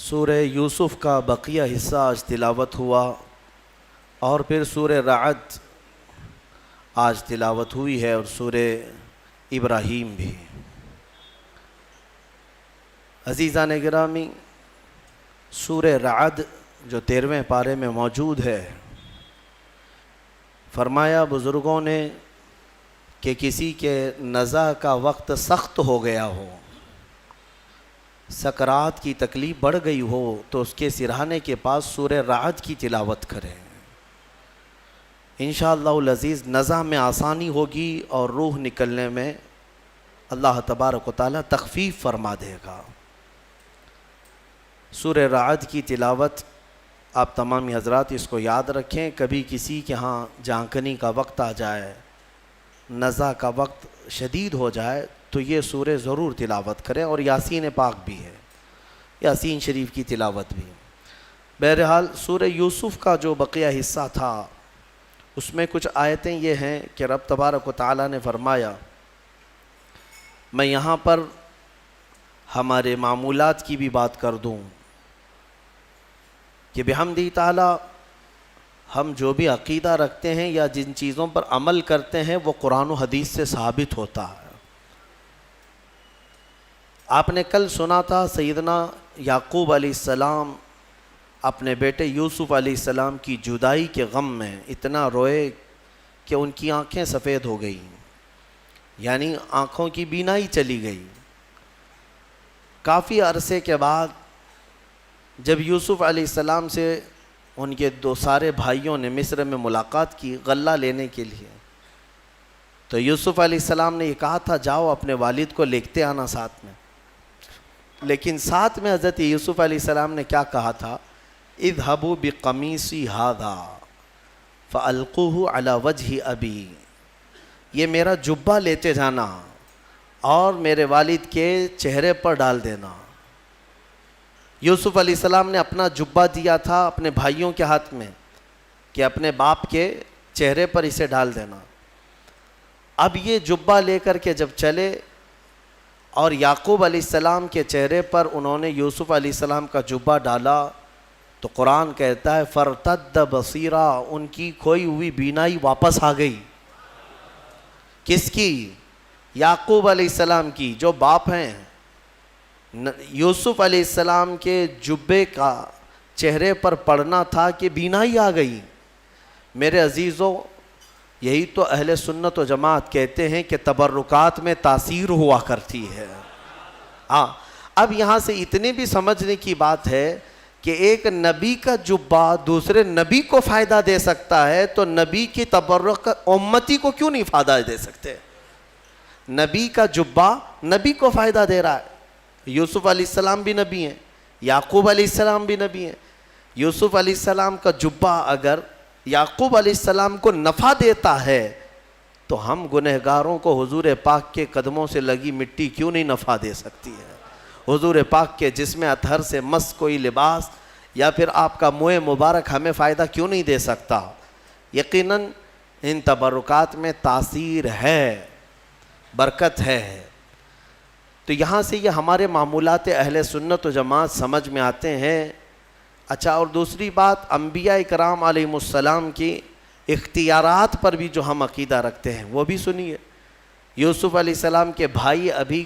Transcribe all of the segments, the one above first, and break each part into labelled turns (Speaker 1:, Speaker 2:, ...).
Speaker 1: سورہ یوسف کا بقیہ حصہ آج تلاوت ہوا اور پھر سورہ رعد آج تلاوت ہوئی ہے اور سورہ ابراہیم بھی۔ عزیزان گرامی، سورہ رعد جو 13ویں پارے میں موجود ہے، فرمایا بزرگوں نے کہ کسی کے نزع کا وقت سخت ہو گیا ہو، سکرات کی تکلیف بڑھ گئی ہو، تو اس کے سرہانے کے پاس سورہ رعد کی تلاوت کریں۔ انشاءاللہ العزیز نزع میں آسانی ہوگی اور روح نکلنے میں اللہ تبارک و تعالی تخفیف فرما دے گا۔ سورہ رعد کی تلاوت آپ تمامی حضرات اس کو یاد رکھیں، کبھی کسی کے ہاں جانکنی کا وقت آ جائے، نزع کا وقت شدید ہو جائے تو یہ سورہ ضرور تلاوت کریں، اور یاسین پاک بھی ہے، یاسین شریف کی تلاوت بھی۔ بہرحال سورہ یوسف کا جو بقیہ حصہ تھا اس میں کچھ آیتیں یہ ہیں کہ رب تبارک و تعالیٰ نے فرمایا، میں یہاں پر ہمارے معمولات کی بھی بات کر دوں کہ بحمدہ تعالیٰ ہم جو بھی عقیدہ رکھتے ہیں یا جن چیزوں پر عمل کرتے ہیں وہ قرآن و حدیث سے ثابت ہوتا ہے۔ آپ نے کل سنا تھا سیدنا یعقوب علیہ السلام اپنے بیٹے یوسف علیہ السلام کی جدائی کے غم میں اتنا روئے کہ ان کی آنکھیں سفید ہو گئیں، یعنی آنکھوں کی بینائی چلی گئی۔ کافی عرصے کے بعد جب یوسف علیہ السلام سے ان کے دو سارے بھائیوں نے مصر میں ملاقات کی غلہ لینے کے لیے، تو یوسف علیہ السلام نے یہ کہا تھا جاؤ اپنے والد کو لکھتے آنا ساتھ میں، لیکن ساتھ میں حضرت یوسف علیہ السلام نے کیا کہا تھا، اذهبوا بقمیصی ھذا فالقوہ علی وجہ ابی، یہ میرا جبہ لیتے جانا اور میرے والد کے چہرے پر ڈال دینا۔ یوسف علیہ السلام نے اپنا جبہ دیا تھا اپنے بھائیوں کے ہاتھ میں کہ اپنے باپ کے چہرے پر اسے ڈال دینا۔ اب یہ جبہ لے کر کے جب چلے اور یعقوب علیہ السلام کے چہرے پر انہوں نے یوسف علیہ السلام کا جبہ ڈالا تو قرآن کہتا ہے فرتد بصیرا، ان کی کھوئی ہوئی بینائی واپس آ گئی۔ کس کی؟ یعقوب علیہ السلام کی، جو باپ ہیں۔ یوسف علیہ السلام کے جبے کا چہرے پر پڑنا تھا کہ بینائی آ گئی۔ میرے عزیزوں، یہی تو اہل سنت و جماعت کہتے ہیں کہ تبرکات میں تاثیر ہوا کرتی ہے۔ اب یہاں سے اتنی بھی سمجھنے کی بات ہے کہ ایک نبی کا جبہ دوسرے نبی کو فائدہ دے سکتا ہے، تو نبی کی تبرک امتی کو کیوں نہیں فائدہ دے سکتے؟ نبی کا جبہ نبی کو فائدہ دے رہا ہے۔ یوسف علیہ السلام بھی نبی ہیں، یعقوب علیہ السلام بھی نبی ہیں۔ یوسف علیہ السلام کا جبہ اگر یعقوب علیہ السلام کو نفع دیتا ہے تو ہم گنہگاروں کو حضور پاک کے قدموں سے لگی مٹی کیوں نہیں نفع دے سکتی ہے؟ حضور پاک کے جسم اطہر سے مس کوئی لباس یا پھر آپ کا منہ مبارک ہمیں فائدہ کیوں نہیں دے سکتا؟ یقیناً ان تبرکات میں تاثیر ہے، برکت ہے۔ تو یہاں سے یہ ہمارے معمولات اہل سنت و جماعت سمجھ میں آتے ہیں۔ اچھا، اور دوسری بات، انبیاء کرام علیہ السلام کی اختیارات پر بھی جو ہم عقیدہ رکھتے ہیں وہ بھی سنیے۔ یوسف علیہ السلام کے بھائی ابھی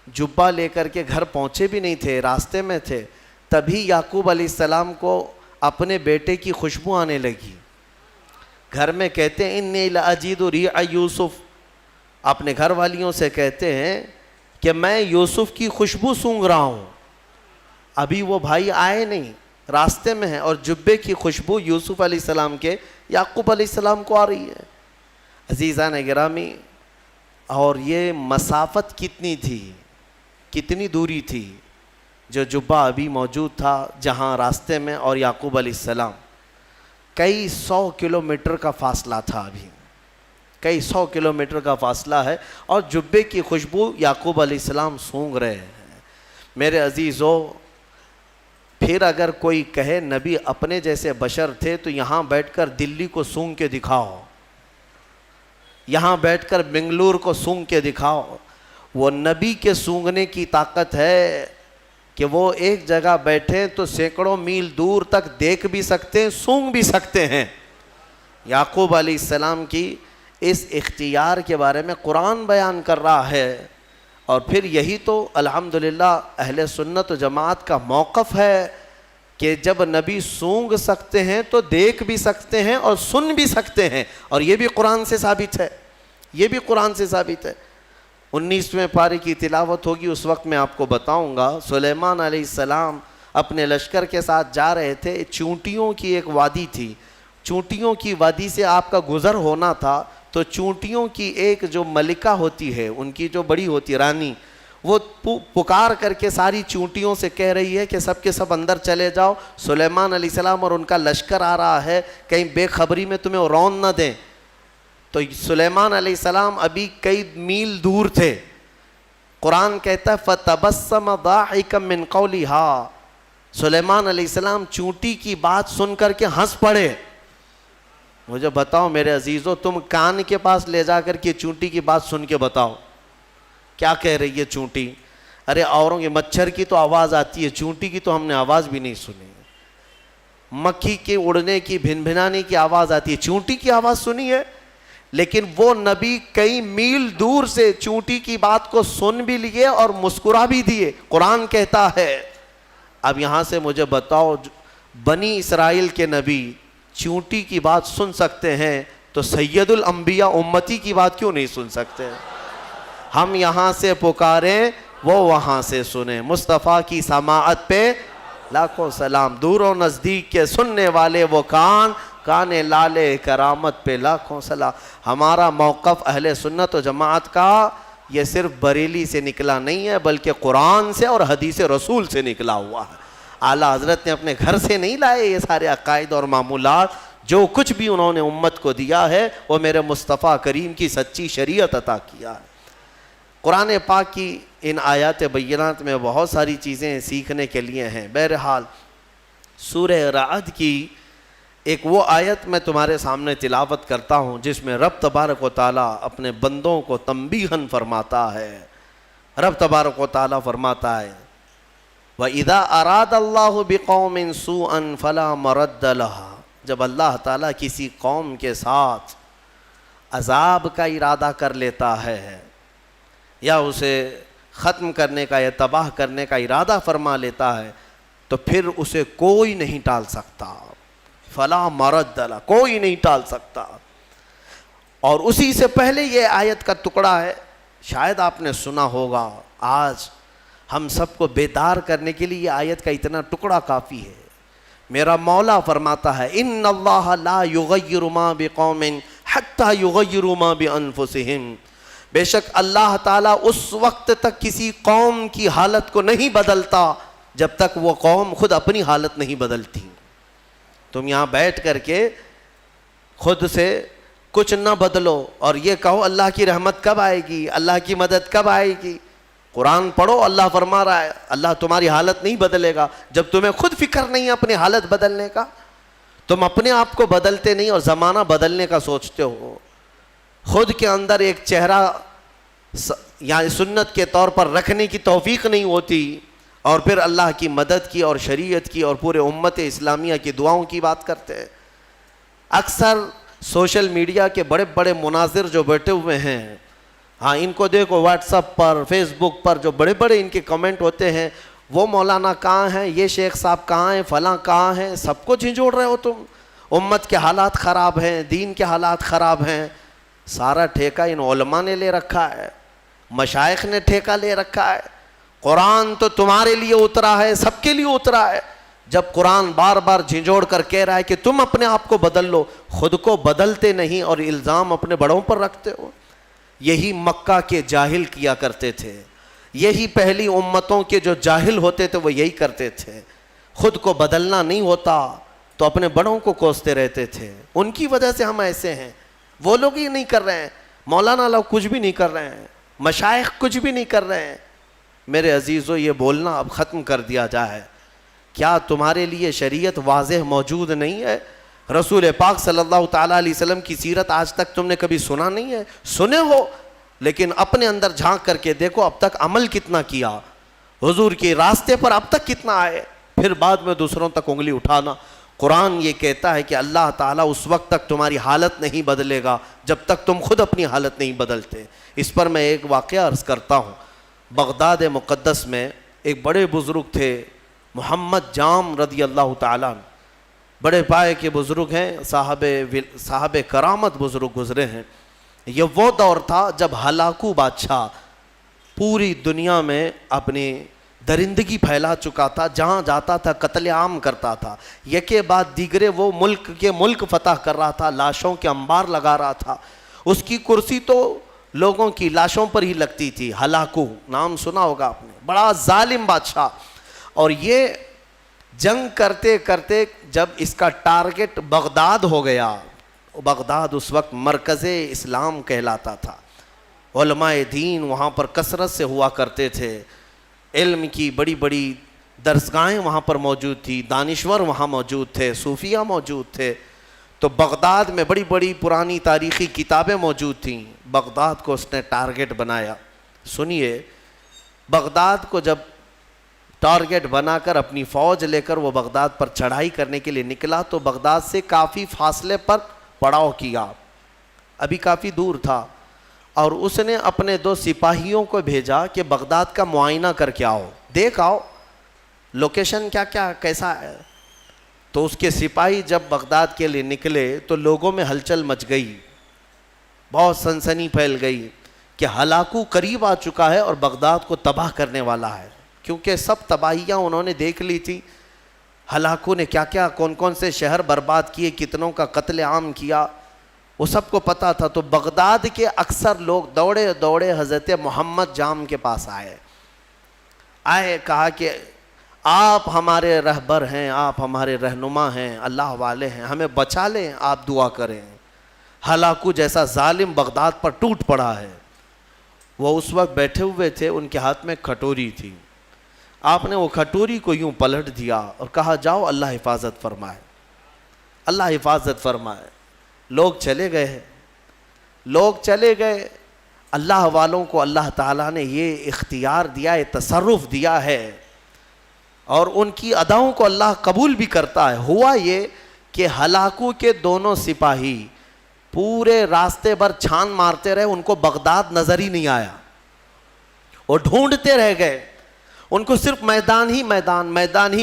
Speaker 1: جبہ لے کر کے گھر پہنچے بھی نہیں تھے، راستے میں تھے، تبھی یعقوب علیہ السلام کو اپنے بیٹے کی خوشبو آنے لگی۔ گھر میں کہتے ہیں انی لاجد ریح یوسف، اپنے گھر والیوں سے کہتے ہیں کہ میں یوسف کی خوشبو سونگھ رہا ہوں۔ ابھی وہ بھائی آئے نہیں، راستے میں ہیں، اور جبے کی خوشبو یوسف علیہ السلام کے یعقوب علیہ السلام کو آ رہی ہے۔ عزیزان گرامی، اور یہ مسافت کتنی تھی، کتنی دوری تھی جو جبہ ابھی موجود تھا جہاں راستے میں، اور یعقوب علیہ السلام، کئی 100 کلومیٹر کا فاصلہ تھا، ابھی کئی 100 کلومیٹر کا فاصلہ ہے، اور جبے کی خوشبو یعقوب علیہ السلام سونگھ رہے ہیں۔ میرے عزیزو، پھر اگر کوئی کہے نبی اپنے جیسے بشر تھے تو یہاں بیٹھ کر دلی کو سونگھ کے دکھاؤ، یہاں بیٹھ کر بنگلور کو سونگھ کے دکھاؤ۔ وہ نبی کے سونگھنے کی طاقت ہے کہ وہ ایک جگہ بیٹھے تو سینکڑوں میل دور تک دیکھ بھی سکتے ہیں، سونگ بھی سکتے ہیں۔ یعقوب علیہ السلام کی اس اختیار کے بارے میں قرآن بیان کر رہا ہے، اور پھر یہی تو الحمدللہ اہل سنت و جماعت کا موقف ہے کہ جب نبی سونگ سکتے ہیں تو دیکھ بھی سکتے ہیں اور سن بھی سکتے ہیں، اور یہ بھی قرآن سے ثابت ہے، یہ بھی قرآن سے ثابت ہے۔ 19ویں پارے کی تلاوت ہوگی، اس وقت میں آپ کو بتاؤں گا۔ سلیمان علیہ السلام اپنے لشکر کے ساتھ جا رہے تھے، چونٹیوں کی ایک وادی تھی، چونٹیوں کی وادی سے آپ کا گزر ہونا تھا، تو چونٹیوں کی ایک جو ملکہ ہوتی ہے، ان کی جو بڑی ہوتی رانی، وہ پکار کر کے ساری چونٹیوں سے کہہ رہی ہے کہ سب کے سب اندر چلے جاؤ، سلیمان علیہ السلام اور ان کا لشکر آ رہا ہے، کہیں بے خبری میں تمہیں رون نہ دیں۔ تو سلیمان علیہ السلام ابھی کئی میل دور تھے۔ قرآن کہتا ہے فَتَبَسَّمَ ضَاحِكًا مِّن قَوْلِهَا، سلیمان علیہ السلام چونٹی کی بات سن کر کے ہنس پڑے۔ مجھے بتاؤ میرے عزیزو، تم کان کے پاس لے جا کر کے چونٹی کی بات سن کے بتاؤ کیا کہہ رہی ہے چونٹی؟ ارے اوروں کے مچھر کی تو آواز آتی ہے، چونٹی کی تو ہم نے آواز بھی نہیں سنی۔ مکھی کے اڑنے کی، بھن بھنانے کی آواز آتی ہے، چونٹی کی آواز سنی ہے؟ لیکن وہ نبی کئی میل دور سے چونٹی کی بات کو سن بھی لیے اور مسکرا بھی دیے۔ قرآن کہتا ہے، اب یہاں سے مجھے بتاؤ، بنی اسرائیل کے نبی چونٹی کی بات سن سکتے ہیں تو سید الانبیاء امتی کی بات کیوں نہیں سن سکتے؟ ہم یہاں سے پکاریں، وہ وہاں سے سنیں۔ مصطفیٰ کی سماعت پہ لاکھوں سلام، دور و نزدیک کے سننے والے وہ کان لالے کرامت پہ لاکھوں سلام۔ ہمارا موقف اہل سنت و جماعت کا یہ صرف بریلی سے نکلا نہیں ہے، بلکہ قرآن سے اور حدیث رسول سے نکلا ہوا ہے۔ اعلیٰ حضرت نے اپنے گھر سے نہیں لائے یہ سارے عقائد اور معمولات، جو کچھ بھی انہوں نے امت کو دیا ہے وہ میرے مصطفیٰ کریم کی سچی شریعت عطا کیا ہے۔ قرآن پاک کی ان آیات بینات میں بہت ساری چیزیں سیکھنے کے لیے ہیں۔ بہرحال سورہ رعد کی ایک وہ آیت میں تمہارے سامنے تلاوت کرتا ہوں جس میں رب تبارک و تعالیٰ اپنے بندوں کو تنبیہاً فرماتا ہے۔ رب تبارک و تعالیٰ فرماتا ہے وَإِذَا أَرَادَ اللَّهُ بِقَوْمٍ سُوءًا فَلَا مَرَدَّ لَهَا، جب اللہ تعالیٰ کسی قوم کے ساتھ عذاب کا ارادہ کر لیتا ہے یا اسے ختم کرنے کا یا تباہ کرنے کا ارادہ فرما لیتا ہے تو پھر اسے کوئی نہیں ٹال سکتا۔ فلا مرد لہ، کوئی نہیں ٹال سکتا۔ اور اسی سے پہلے یہ آیت کا ٹکڑا ہے، شاید آپ نے سنا ہوگا، آج ہم سب کو بیدار کرنے کے لیے یہ آیت کا اتنا ٹکڑا کافی ہے۔ میرا مولا فرماتا ہے ان اللہ لا یغیر ما بقوم حتی یغیروا ما بانفسہم، بے شک اللہ تعالیٰ اس وقت تک کسی قوم کی حالت کو نہیں بدلتا جب تک وہ قوم خود اپنی حالت نہیں بدلتی۔ تم یہاں بیٹھ کر کے خود سے کچھ نہ بدلو اور یہ کہو اللہ کی رحمت کب آئے گی، اللہ کی مدد کب آئے گی۔ قرآن پڑھو، اللہ فرما رہا ہے اللہ تمہاری حالت نہیں بدلے گا جب تمہیں خود فکر نہیں ہے اپنی حالت بدلنے کا۔ تم اپنے آپ کو بدلتے نہیں اور زمانہ بدلنے کا سوچتے ہو۔ خود کے اندر ایک چہرہ یعنی سنت کے طور پر رکھنے کی توفیق نہیں ہوتی اور پھر اللہ کی مدد کی اور شریعت کی اور پورے امت اسلامیہ کی دعاؤں کی بات کرتے ہیں۔ اکثر سوشل میڈیا کے بڑے بڑے مناظر جو بیٹھے ہوئے ہیں، ہاں ان کو دیکھو واٹس ایپ پر، فیس بک پر جو بڑے بڑے ان کے کمنٹ ہوتے ہیں، وہ مولانا کہاں ہیں، یہ شیخ صاحب کہاں ہیں، فلاں کہاں ہیں، سب کو جھنجھوڑ رہے ہو تم۔ امت کے حالات خراب ہیں، دین کے حالات خراب ہیں، سارا ٹھیکہ ان علماء نے لے رکھا ہے، مشائخ نے ٹھیکہ لے رکھا ہے۔ قرآن تو تمہارے لیے اترا ہے، سب کے لیے اترا ہے۔ جب قرآن بار بار جھنجھوڑ کر کہہ رہا ہے کہ تم اپنے آپ کو بدل لو، خود کو بدلتے نہیں اور الزام اپنے بڑوں پر رکھتے ہو۔ یہی مکہ کے جاہل کیا کرتے تھے، یہی پہلی امتوں کے جو جاہل ہوتے تھے وہ یہی کرتے تھے۔ خود کو بدلنا نہیں ہوتا تو اپنے بڑوں کو کوستے رہتے تھے، ان کی وجہ سے ہم ایسے ہیں۔ وہ لوگ یہ نہیں کر رہے ہیں، مولانا لوگ کچھ بھی نہیں کر رہے ہیں، مشائخ کچھ بھی نہیں کر رہے ہیں۔ میرے عزیزو یہ بولنا اب ختم کر دیا جائے۔ کیا تمہارے لیے شریعت واضح موجود نہیں ہے؟ رسول پاک صلی اللہ تعالیٰ علیہ وسلم کی سیرت آج تک تم نے کبھی سنا نہیں ہے؟ سنے ہو لیکن اپنے اندر جھانک کر کے دیکھو اب تک عمل کتنا کیا۔ حضور کے راستے پر اب تک کتنا آئے، پھر بعد میں دوسروں تک انگلی اٹھانا۔ قرآن یہ کہتا ہے کہ اللہ تعالیٰ اس وقت تک تمہاری حالت نہیں بدلے گا جب تک تم خود اپنی حالت نہیں بدلتے۔ اس پر میں ایک واقعہ عرض کرتا ہوں۔ بغداد مقدس میں ایک بڑے بزرگ تھے، محمد جام رضی اللہ تعالیٰ عنہ، بڑے پائے کے بزرگ ہیں، صاحب کرامت بزرگ گزرے ہیں۔ یہ وہ دور تھا جب ہلاکو بادشاہ پوری دنیا میں اپنی درندگی پھیلا چکا تھا، جہاں جاتا تھا قتل عام کرتا تھا، یکے بعد دیگرے وہ ملک فتح کر رہا تھا، لاشوں کے انبار لگا رہا تھا۔ اس کی کرسی تو لوگوں کی لاشوں پر ہی لگتی تھی۔ ہلاکو نام سنا ہوگا آپ نے، بڑا ظالم بادشاہ۔ اور یہ جنگ کرتے کرتے جب اس کا ٹارگٹ بغداد ہو گیا، بغداد اس وقت مرکز اسلام کہلاتا تھا، علماء دین وہاں پر کثرت سے ہوا کرتے تھے، علم کی بڑی بڑی درسگاہیں وہاں پر موجود تھی، دانشور وہاں موجود تھے، صوفیہ موجود تھے۔ تو بغداد میں بڑی بڑی پرانی تاریخی کتابیں موجود تھیں۔ بغداد کو اس نے ٹارگٹ بنایا۔ سنیے، بغداد کو جب ٹارگٹ بنا کر اپنی فوج لے کر وہ بغداد پر چڑھائی کرنے کے لیے نکلا تو بغداد سے کافی فاصلے پر پڑاؤ کیا، ابھی کافی دور تھا، اور اس نے اپنے 2 سپاہیوں کو بھیجا کہ بغداد کا معائنہ کر کے آؤ، دیکھ آؤ لوکیشن کیا کیسا ہے۔ تو اس کے سپاہی جب بغداد کے لیے نکلے تو لوگوں میں ہلچل مچ گئی، بہت سنسنی پھیل گئی کہ ہلاکو قریب آ چکا ہے اور بغداد کو تباہ کرنے والا ہے، کیونکہ سب تباہیاں انہوں نے دیکھ لی تھی۔ ہلاکو نے کیا کون سے شہر برباد کیے، کتنوں کا قتل عام کیا، وہ سب کو پتا تھا۔ تو بغداد کے اکثر لوگ دوڑے دوڑے حضرت محمد جام کے پاس آئے، کہا کہ آپ ہمارے رہبر ہیں، آپ ہمارے رہنما ہیں، اللہ والے ہیں، ہمیں بچا لیں، آپ دعا کریں۔ ہلاکو جیسا ظالم بغداد پر ٹوٹ پڑا ہے۔ وہ اس وقت بیٹھے ہوئے تھے، ان کے ہاتھ میں کھٹوری تھی۔ آپ نے وہ کھٹوری کو یوں پلٹ دیا اور کہا جاؤ اللہ حفاظت فرمائے، اللہ حفاظت فرمائے۔ لوگ چلے گئے۔ اللہ والوں کو اللہ تعالیٰ نے یہ اختیار دیا ہے، تصرف دیا ہے، اور ان کی اداؤں کو اللہ قبول بھی کرتا ہے۔ ہوا یہ کہ ہلاکو کے دونوں سپاہی پورے راستے بھر چھان مارتے رہے، ان کو بغداد نظر ہی نہیں آیا، وہ ڈھونڈتے رہ گئے، ان کو صرف میدان ہی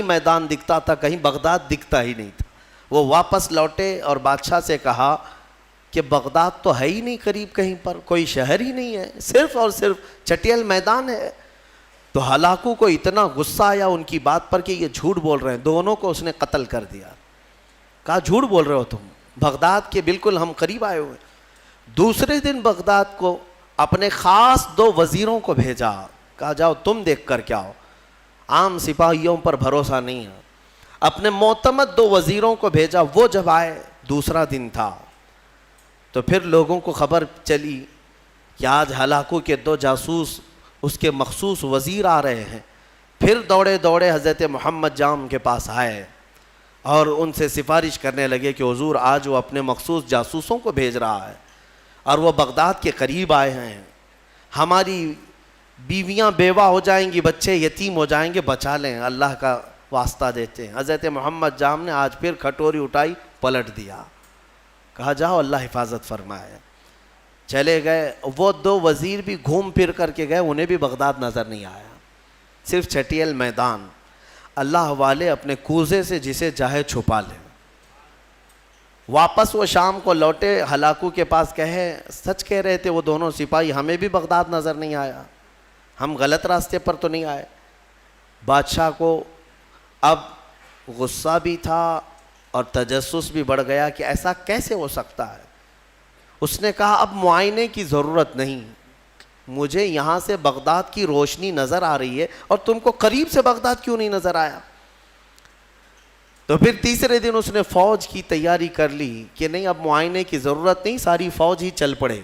Speaker 1: میدان دکھتا تھا، کہیں بغداد دکھتا ہی نہیں تھا۔ وہ واپس لوٹے اور بادشاہ سے کہا کہ بغداد تو ہے ہی نہیں قریب، کہیں پر کوئی شہر ہی نہیں ہے، صرف اور صرف چٹیل میدان ہے۔ تو ہلاکو کو اتنا غصہ آیا ان کی بات پر کہ یہ جھوٹ بول رہے ہیں، دونوں کو اس نے قتل کر دیا۔ کہا جھوٹ بول رہے ہو تم، بغداد کے بالکل ہم قریب آئے ہوئے۔ دوسرے دن بغداد کو اپنے خاص 2 وزیروں کو بھیجا، کہا جاؤ تم دیکھ کر کے آؤ، عام سپاہیوں پر بھروسہ نہیں ہے۔ اپنے معتمد 2 وزیروں کو بھیجا، وہ جب آئے، دوسرا دن تھا، تو پھر لوگوں کو خبر چلی کہ آج ہلاکو کے 2 جاسوس اس کے مخصوص وزیر آ رہے ہیں۔ پھر دوڑے دوڑے حضرت محمد جام کے پاس آئے اور ان سے سفارش کرنے لگے کہ حضور آج وہ اپنے مخصوص جاسوسوں کو بھیج رہا ہے اور وہ بغداد کے قریب آئے ہیں، ہماری بیویاں بیوہ ہو جائیں گی، بچے یتیم ہو جائیں گے، بچا لیں، اللہ کا واسطہ دیتے ہیں۔ حضرت محمد جام نے آج پھر کھٹوری اٹھائی، پلٹ دیا، کہا جاؤ اللہ حفاظت فرمائے۔ چلے گئے، وہ 2 وزیر بھی گھوم پھر کر کے گئے، انہیں بھی بغداد نظر نہیں آیا، صرف چٹیل میدان۔ اللہ والے اپنے کوزے سے جسے چاہے چھپا لیں۔ واپس وہ شام کو لوٹے، ہلاکو کے پاس کہے سچ کہہ رہے تھے وہ دونوں سپاہی، ہمیں بھی بغداد نظر نہیں آیا، ہم غلط راستے پر تو نہیں آئے۔ بادشاہ کو اب غصہ بھی تھا اور تجسس بھی بڑھ گیا کہ ایسا کیسے ہو سکتا ہے۔ اس نے کہا اب معائنے کی ضرورت نہیں، مجھے یہاں سے بغداد کی روشنی نظر آ رہی ہے اور تم کو قریب سے بغداد کیوں نہیں نظر آیا؟ تو پھر تیسرے دن اس نے فوج کی تیاری کر لی کہ نہیں اب معائنے کی ضرورت نہیں، ساری فوج ہی چل پڑے،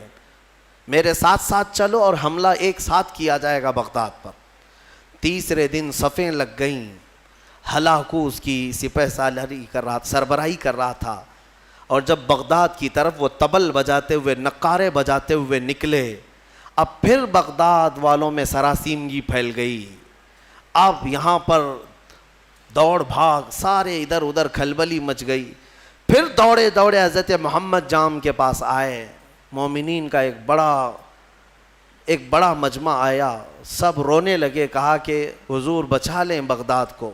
Speaker 1: میرے ساتھ ساتھ چلو اور حملہ ایک ساتھ کیا جائے گا بغداد پر۔ تیسرے دن صفیں لگ گئیں، ہلاکو اس کی سپہ سالاری کر رہا، سربراہی کر رہا تھا، اور جب بغداد کی طرف وہ طبل بجاتے ہوئے، نقارے بجاتے ہوئے نکلے، اب پھر بغداد والوں میں سراسیمگی پھیل گئی۔ اب یہاں پر دوڑ بھاگ، سارے ادھر ادھر کھلبلی مچ گئی. پھر دوڑے دوڑے حضرت محمد جام کے پاس آئے. مومنین کا ایک بڑا مجمع آیا، سب رونے لگے. کہا کہ حضور بچا لیں بغداد کو،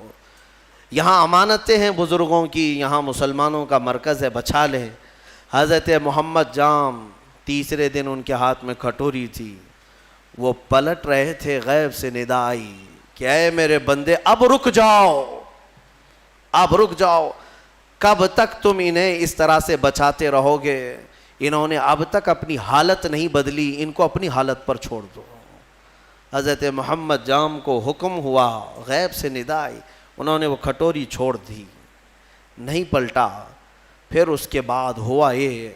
Speaker 1: یہاں امانتیں ہیں بزرگوں کی، یہاں مسلمانوں کا مرکز ہے، بچا لیں. حضرت محمد جام تیسرے دن ان کے ہاتھ میں کھٹوری تھی، وہ پلٹ رہے تھے، غیب سے ندا آئی کہ اے میرے بندے اب رک جاؤ، اب رک جاؤ. کب تک تم انہیں اس طرح سے بچاتے رہو گے؟ انہوں نے اب تک اپنی حالت نہیں بدلی، ان کو اپنی حالت پر چھوڑ دو. حضرت محمد جام کو حکم ہوا، غیب سے ندا آئی، انہوں نے وہ کھٹوری چھوڑ دی، نہیں پلٹا. پھر اس کے بعد ہوا یہ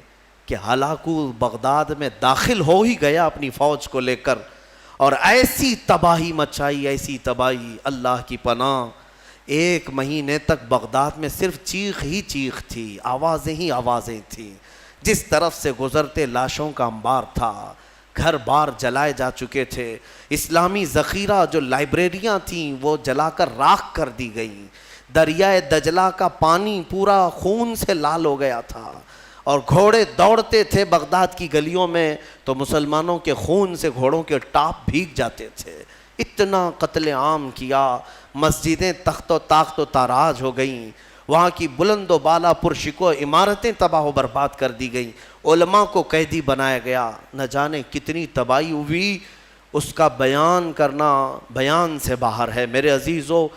Speaker 1: کہ ہلاکو بغداد میں داخل ہو ہی گیا اپنی فوج کو لے کر، اور ایسی تباہی مچائی، ایسی تباہی، اللہ کی پناہ. 1 مہینے تک بغداد میں صرف چیخ ہی چیخ تھی، آوازیں ہی آوازیں تھیں. جس طرف سے گزرتے لاشوں کا انبار تھا، گھر بار جلائے جا چکے تھے، اسلامی ذخیرہ جو لائبریریاں تھیں وہ جلا کر راکھ کر دی گئیں. دریائے دجلہ کا پانی پورا خون سے لال ہو گیا تھا، اور گھوڑے دوڑتے تھے بغداد کی گلیوں میں تو مسلمانوں کے خون سے گھوڑوں کے ٹاپ بھیگ جاتے تھے. اتنا قتل عام کیا، مسجدیں تخت و طاقت و تاراج ہو گئیں، وہاں کی بلند و بالا پرشکو عمارتیں تباہ و برباد کر دی گئیں، علماء کو قیدی بنایا گیا. نہ جانے کتنی تباہی ہوئی، اس کا بیان کرنا بیان سے باہر ہے. میرے عزیزو،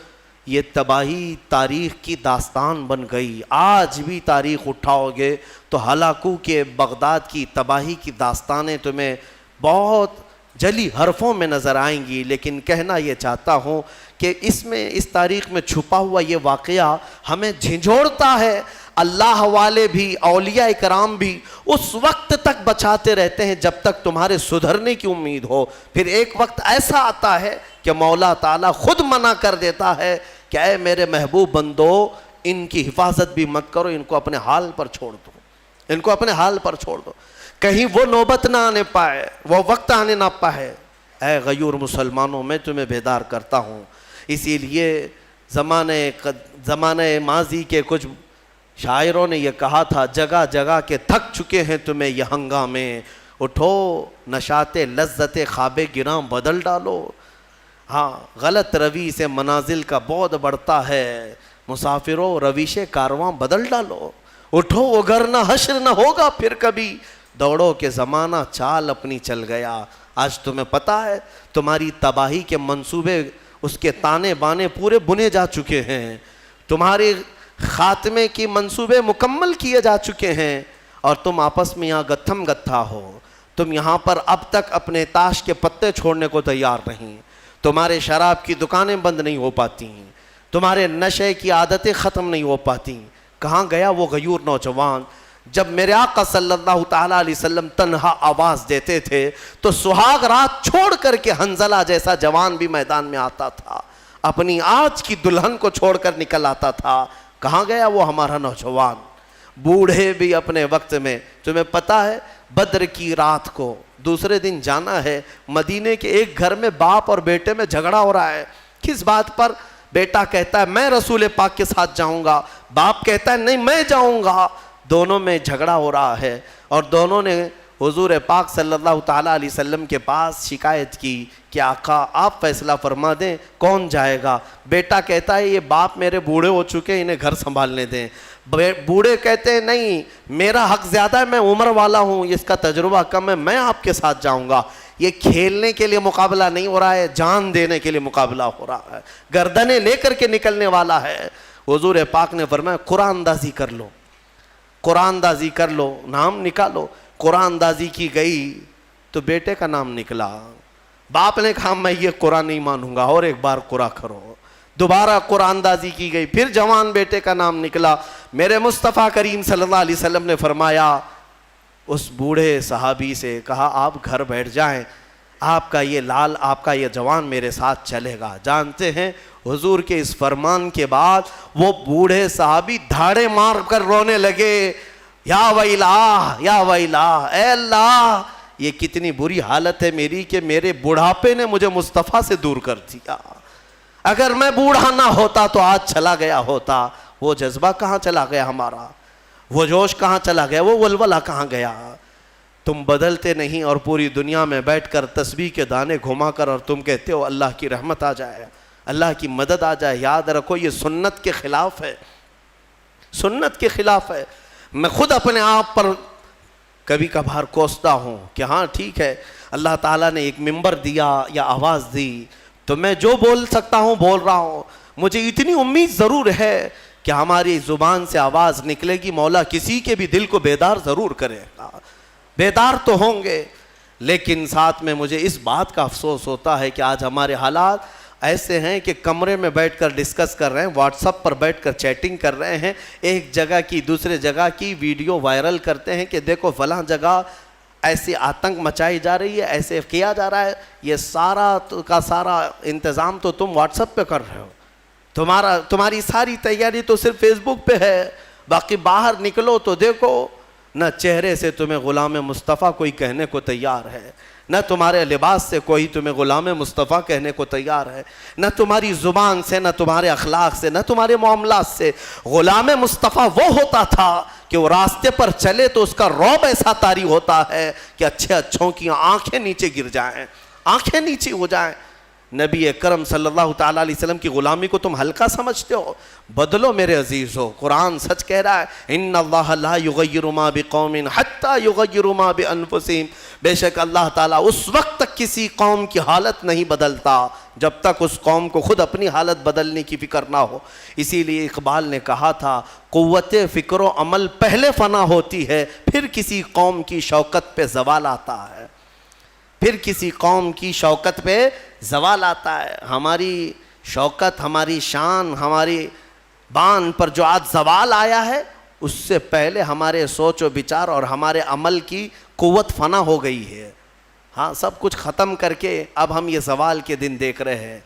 Speaker 1: یہ تباہی تاریخ کی داستان بن گئی. آج بھی تاریخ اٹھاؤ گے تو ہلاکو کے بغداد کی تباہی کی داستانیں تمہیں بہت جلی حرفوں میں نظر آئیں گی. لیکن کہنا یہ چاہتا ہوں کہ اس تاریخ میں چھپا ہوا یہ واقعہ ہمیں جھنجھوڑتا ہے. اللہ والے بھی، اولیاء کرام بھی اس وقت تک بچاتے رہتے ہیں جب تک تمہارے سدھرنے کی امید ہو. پھر ایک وقت ایسا آتا ہے کہ مولا تعالیٰ خود منع کر دیتا ہے کہ اے میرے محبوب بندو، ان کی حفاظت بھی مت کرو، ان کو اپنے حال پر چھوڑ دو، ان کو اپنے حال پر چھوڑ دو، کہیں وہ نوبت نہ آنے پائے، وہ وقت آنے نہ پائے. اے غیور مسلمانوں، میں تمہیں بیدار کرتا ہوں. اسی لیے زمانہ ماضی کے کچھ شاعروں نے یہ کہا تھا، جگہ جگہ کے تھک چکے ہیں تمہیں یہ ہنگامے، اٹھو نشاط لذت خواب گراں بدل ڈالو. ہاں، غلط روی سے منازل کا بعد بڑھتا ہے، مسافروں رویش کارواں بدل ڈالو. اٹھو وگرنہ حشر نہ ہوگا پھر کبھی، دوڑو کہ زمانہ چال اپنی چل گیا. آج تمہیں پتہ ہے تمہاری تباہی کے منصوبے، اس کے تانے بانے پورے بنے جا چکے ہیں، تمہارے خاتمے کی منصوبے مکمل کیے جا چکے ہیں، اور تم آپس میں یہاں گتھم گتھا ہو. تم یہاں پر اب تک اپنے تاش کے پتے چھوڑنے کو تیار نہیں، تمہارے شراب کی دکانیں بند نہیں ہو پاتی، تمہارے نشے کی عادتیں ختم نہیں ہو پاتی. کہاں گیا وہ غیور نوجوان؟ جب میرے آقا صلی اللہ تعالیٰ علیہ وسلم تنہا آواز دیتے تھے تو سہاگ رات چھوڑ کر کے حنظلہ جیسا جوان بھی میدان میں آتا تھا، اپنی آج کی دلہن کو چھوڑ کر نکل آتا تھا. کہاں گیا وہ ہمارا نوجوان؟ بوڑھے بھی اپنے وقت میں، تمہیں پتہ ہے بدر کی رات کو دوسرے دن جانا ہے، مدینے کے ایک گھر میں باپ اور بیٹے میں جھگڑا ہو رہا ہے. کس بات پر؟ بیٹا کہتا ہے میں رسول پاک کے ساتھ جاؤں گا، باپ کہتا ہے نہیں میں جاؤں گا. دونوں میں جھگڑا ہو رہا ہے، اور دونوں نے حضور پاک صلی اللہ تعالیٰ علیہ وسلم کے پاس شکایت کی کہ آقا آپ فیصلہ فرما دیں کون جائے گا. بیٹا کہتا ہے یہ باپ میرے بوڑھے ہو چکے ہیں، انہیں گھر سنبھالنے دیں. بوڑھے کہتے ہیں نہیں میرا حق زیادہ ہے، میں عمر والا ہوں، اس کا تجربہ کم ہے، میں آپ کے ساتھ جاؤں گا. یہ کھیلنے کے لیے مقابلہ نہیں ہو رہا ہے، جان دینے کے لیے مقابلہ ہو رہا ہے، گردنیں لے کر کے نکلنے والا ہے. حضور پاک نے فرمایا قرآن اندازی کر لو، قرآن اندازی کر لو، نام نکالو. قرآن اندازی کی گئی تو بیٹے کا نام نکلا. باپ نے کہا میں یہ قرآن نہیں مانوں گا، اور ایک بار قرآن کرو. دوبارہ قرآن اندازی کی گئی، پھر جوان بیٹے کا نام نکلا. میرے مصطفیٰ کریم صلی اللہ علیہ وسلم نے فرمایا، اس بوڑھے صحابی سے کہا آپ گھر بیٹھ جائیں، آپ کا یہ لال، آپ کا یہ جوان میرے ساتھ چلے گا. جانتے ہیں حضور کے اس فرمان کے بعد وہ بوڑھے صحابی دھاڑے مار کر رونے لگے، یا ویلا یا ویلا، اے اللہ یہ کتنی بری حالت ہے میری کہ میرے بڑھاپے نے مجھے مصطفیٰ سے دور کر دیا. اگر میں بوڑھا نہ ہوتا تو آج چلا گیا ہوتا. وہ جذبہ کہاں چلا گیا ہمارا؟ وہ جوش کہاں چلا گیا؟ وہ ولولہ کہاں گیا؟ تم بدلتے نہیں اور پوری دنیا میں بیٹھ کر تسبیح کے دانے گھما کر اور تم کہتے ہو اللہ کی رحمت آ جائے, اللہ کی مدد آ جائے. یاد رکھو یہ سنت کے خلاف ہے, سنت کے خلاف ہے. میں خود اپنے آپ پر کبھی کبھار کوستا ہوں کہ ہاں ٹھیک ہے, اللہ تعالیٰ نے ایک منبر دیا یا آواز دی تو میں جو بول سکتا ہوں بول رہا ہوں. مجھے اتنی امید ضرور ہے کہ ہماری زبان سے آواز نکلے گی, مولا کسی کے بھی دل کو بیدار ضرور کرے گا. بیدار تو ہوں گے, لیکن ساتھ میں مجھے اس بات کا افسوس ہوتا ہے کہ آج ہمارے حالات ایسے ہیں کہ کمرے میں بیٹھ کر ڈسکس کر رہے ہیں, واٹس ایپ پر بیٹھ کر چیٹنگ کر رہے ہیں, ایک جگہ کی دوسرے جگہ کی ویڈیو وائرل کرتے ہیں کہ دیکھو فلاں جگہ ایسی آتنک مچائی جا رہی ہے, ایسے کیا جا رہا ہے. یہ سارا کا سارا انتظام تو تم واٹس ایپ پہ کر رہے ہو, تمہاری ساری تیاری تو صرف فیس بک پہ ہے. باقی باہر نکلو تو دیکھو نہ چہرے سے تمہیں غلام مصطفیٰ کوئی کہنے کو تیار ہے, نہ تمہارے لباس سے کوئی تمہیں غلام مصطفیٰ کہنے کو تیار ہے, نہ تمہاری زبان سے, نہ تمہارے اخلاق سے, نہ تمہارے معاملات سے. غلام مصطفیٰ وہ ہوتا تھا کہ وہ راستے پر چلے تو اس کا رعب ایسا طاری ہوتا ہے کہ اچھے اچھوں کی آنکھیں نیچے گر جائیں, آنکھیں نیچے ہو جائیں. نبی اکرم صلی اللہ تعالیٰ علیہ وسلم کی غلامی کو تم ہلکا سمجھتے ہو؟ بدلو میرے عزیزو, قرآن سچ کہہ رہا ہے ان اللہ لا یغیر ما بقوم حتی یغیروا ما بانفسہم. بے شک اللہ تعالیٰ اس وقت تک کسی قوم کی حالت نہیں بدلتا جب تک اس قوم کو خود اپنی حالت بدلنے کی فکر نہ ہو. اسی لیے اقبال نے کہا تھا قوت فکر و عمل پہلے فنا ہوتی ہے, پھر کسی قوم کی شوکت پہ زوال آتا ہے, پھر کسی قوم کی شوکت پہ زوال آتا ہے. ہماری شوکت, ہماری شان, ہماری بان پر جو آج زوال آیا ہے اس سے پہلے ہمارے سوچ و بچار اور ہمارے عمل کی قوت فنا ہو گئی ہے. ہاں سب کچھ ختم کر کے اب ہم یہ زوال کے دن دیکھ رہے ہیں.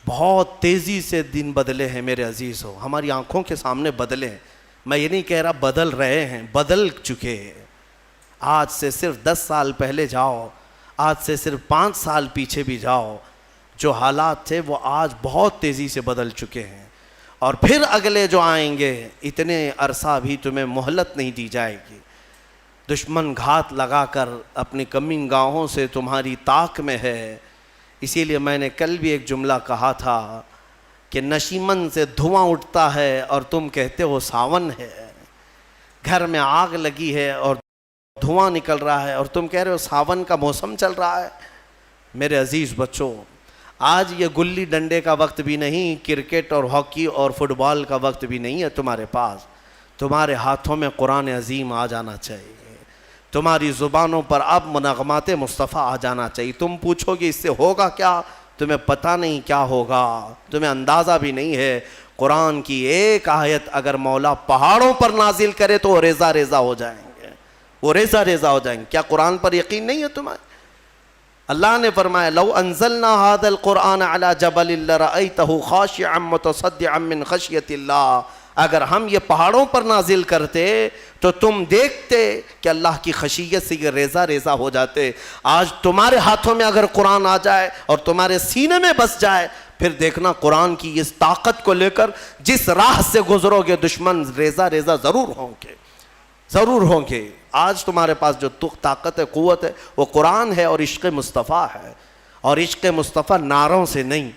Speaker 1: بہت تیزی سے دن بدلے ہیں میرے عزیزو, ہماری آنکھوں کے سامنے بدلے ہیں. میں یہ نہیں کہہ رہا بدل رہے ہیں, بدل چکے ہیں. آج سے صرف 10 سال پہلے جاؤ, آج سے صرف 5 سال پیچھے بھی جاؤ, جو حالات تھے وہ آج بہت تیزی سے بدل چکے ہیں. اور پھر اگلے جو آئیں گے اتنے عرصہ بھی تمہیں مہلت نہیں دی جائے گی. دشمن گھات لگا کر اپنی کمین گاہوں سے تمہاری طاق میں ہے. اسی لیے میں نے کل بھی ایک جملہ کہا تھا کہ نشیمن سے دھواں اٹھتا ہے اور تم کہتے ہو ساون ہے. گھر میں آگ لگی ہے اور دھواں نکل رہا ہے اور تم کہہ رہے ہو ساون کا موسم چل رہا ہے. میرے عزیز بچوں, آج یہ گلی ڈنڈے کا وقت بھی نہیں, کرکٹ اور ہاکی اور فٹ بال کا وقت بھی نہیں ہے تمہارے پاس. تمہارے ہاتھوں میں قرآن عظیم آ جانا چاہیے, تمہاری زبانوں پر اب منغمات مصطفیٰ آ جانا چاہیے. تم پوچھو گے اس سے ہوگا کیا, تمہیں پتہ نہیں کیا ہوگا, تمہیں اندازہ بھی نہیں ہے. قرآن کی ایک آیت اگر مولا پہاڑوں پر نازل کرے تو وہ ریزہ ریزہ ہو جائیں گے, وہ ریزہ ریزہ ہو جائیں گے. کیا قرآن پر یقین نہیں ہے تمہیں؟ اللہ نے فرمایا لو انزلنا هذا القرآن على جبل لرأيته خاشعا متصدعا من خشیۃ اللہ. اگر ہم یہ پہاڑوں پر نازل کرتے تو تم دیکھتے کہ اللہ کی خشیت سے یہ ریزہ ریزہ ہو جاتے. آج تمہارے ہاتھوں میں اگر قرآن آ جائے اور تمہارے سینے میں بس جائے, پھر دیکھنا قرآن کی اس طاقت کو لے کر جس راہ سے گزرو گے دشمن ریزہ ریزہ ضرور ہوں گے, ضرور ہوں گے. آج تمہارے پاس جو طاقت ہے, قوت ہے, وہ قرآن ہے اور عشق مصطفیٰ ہے. اور عشق مصطفیٰ نعروں سے نہیں.